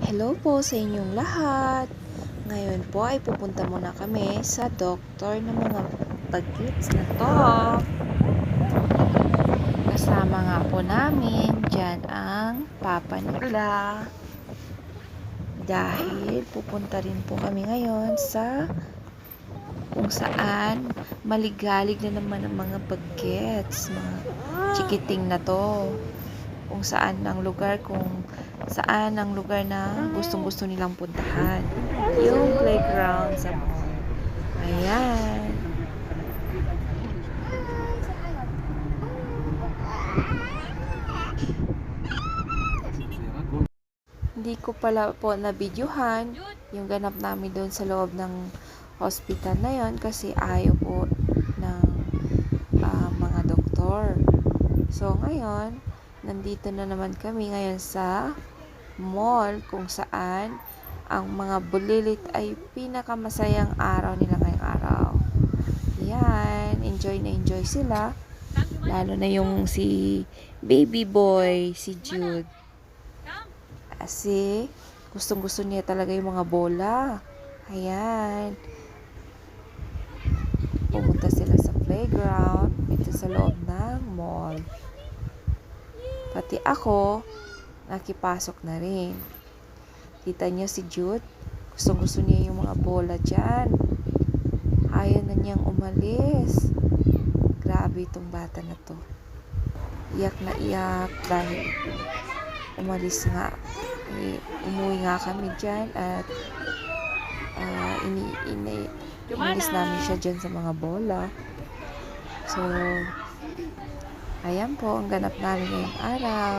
Hello po sa inyong lahat. Ngayon po ay pupunta muna kami sa doktor ng mga bagets na to. Kasama nga po namin dyan ang papa nila. Dahil pupunta rin po kami ngayon sa kung saan maligalig na naman ang mga bagets, mga chikiting na to. Kung saan ang lugar na gustong-gusto nilang puntahan. Yung playground sa mall. Ayan. Hindi ko pala po na-videohan yung ganap namin doon sa loob ng hospital na yon kasi ayaw po ng mga doktor. So, ngayon, nandito na naman kami ngayon sa mall kung saan ang mga bulilit ay pinakamasayang araw nila ngayong araw. Yan, enjoy na enjoy sila. Lalo na yung si baby boy, si Jude. Kasi gustong gusto niya talaga yung mga bola. Ayan. Pumunta sila sa playground dito sa loob ng mall. Pati ako, nakipasok na rin. Kita niyo si Jude, gustong-gusto niya yung mga bola dyan. Ayaw na niyang umalis. Grabe itong bata na to. Iyak na iyak dahil umalis nga. Umuwi nga kami dyan at inalis namin siya dyan sa mga bola. So, ayan po ang ganap namin ngayong araw.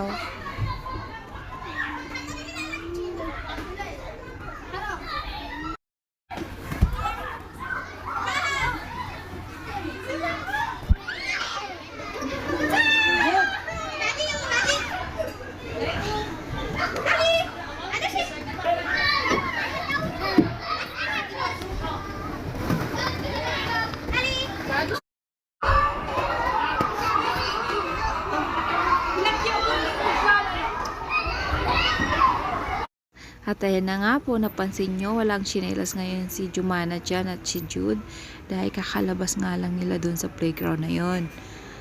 At ayan na nga po, napansin nyo, walang tsinelas ngayon si Jumana dyan at si Jude dahil kakalabas nga lang nila dun sa playground na yon.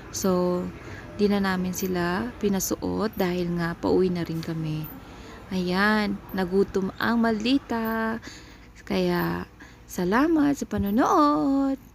So, di na namin sila pinasuot dahil nga pauwi na rin kami. Ayan, nagutom ang maldita. Kaya, salamat sa panonood!